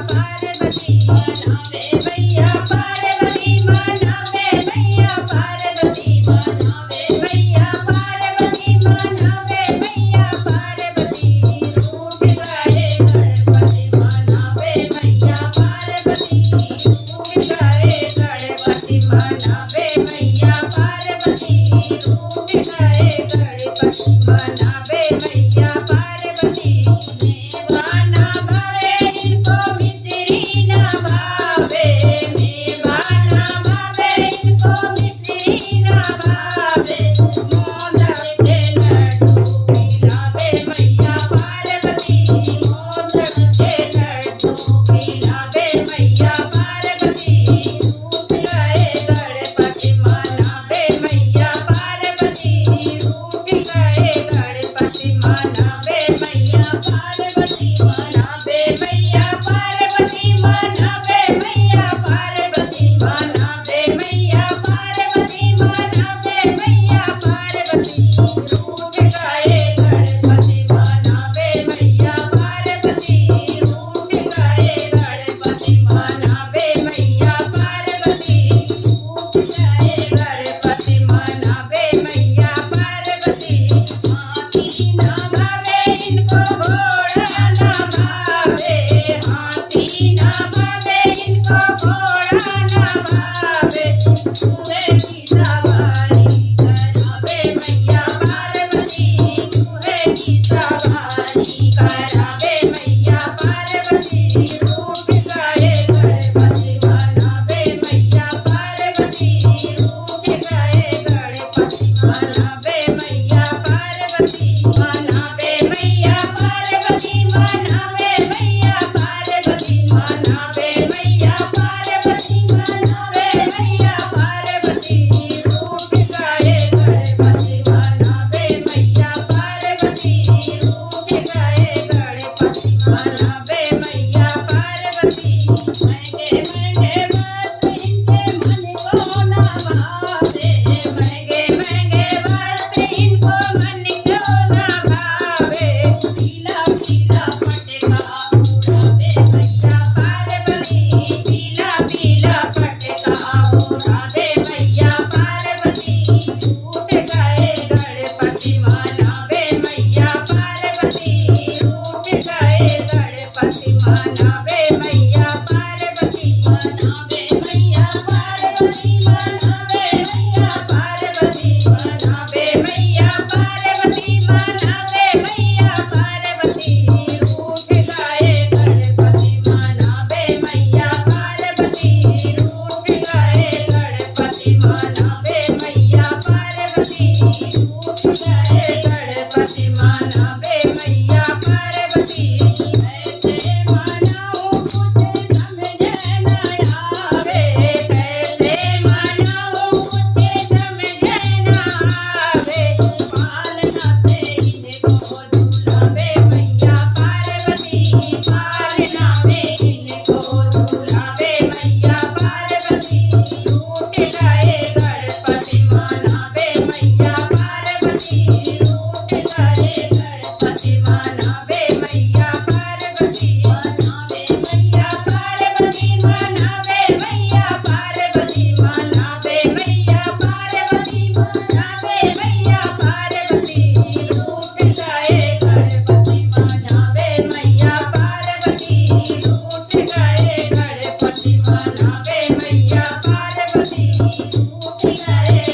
पार्वती मनावे मैया पार्वती मनावे मैया पार्वती मनावे मैया पार्वती मनावे मैया पार्वती रूप गाए गणपति मनावे मैया पार्वती रूप गाए गणपति मनावे मैया पार्वती रूप गाए गणपति मनावे मैया पार्वती मेवाना भावे इनको मिश्री ना भावे मेवाना भावे इनको मिश्री ना भावे मोदक के लड्डू खिलावे मैया पार्वती मोदक के लड्डू खिलावे मैया पार्वती रूप गाए गणपति मनावे मैया पार्वती रूप गाए गणपति मनावे मैया पार्वती मनावे मैया पार्वती मनावे मैया पार्वती मनावे मैया पार्वती मनावे मैया पार्वती रूप गाए गणपति मनावे मैया पार्वती रूप गाए गणपति मनावे मैया पार्वती रूप गाए गणपति मनावे मैया पार्वती हाथी ना भावे इनको घोड़ा ना भावे हाथी ना भावे इनको घोड़ा ना भावे चूहे की सवारी करावे मैया पार्वती चूहे की सवारी करावे मैया पार्वती रूप गाए गणपति मनावे मैया पार्वती रूप गाए गणपति मनावे मैया पार्वती मनावे मैया पार्वती मनावे मैया पार्वती मनावे मैया पार्वती मनावे मैया पार्वती रूप गाए गणपति मनावे मैया पार्वती रूप गाए गणपति मनावे मैया पार्वती महंगे महंगे वस्त्र इनके मन को ना भावे महंगे महंगे वस्त्र इनको मन को ना भावे पीला पीला पटका उड़ावे मैया पार्वती पीला पीला पटका उड़ावे मैया पार्वती रूप गाए गणपति मनावे मैया पार्वती रूप गाए गणपति मनावे मैया पार्वती मनावे मैया पार्वती मनावे मैया पार्वती मनावे मैया पार्वती मनावे मैया पार्वती रूप गाए गणपति मनावे मैया पार्वती रूप गाए गणपति मनावे मैया पार्वती रूप गाए गणपति मनावे मैया पार्वती कैसे मनाऊं मुझे समझ न आवे कैसे मनाऊं मुझे समझ न आवे पालना से इनको झुलावे मैया पार्वती पालना में इनको झुलावे मैया पार्वती रूप गाए गणपति मनावे मैया पार्वती रूप गाए गणपति मनावे मैया पार्वती मनावे मैया पार्वती मनावे मैया पार्वती मनावे मैया पार्वती मनावे मैया पार्वती रूप गाए गणपति मनावे मैया पार्वती रूप गाए गणपति मनावे मैया पार्वती रूप गाए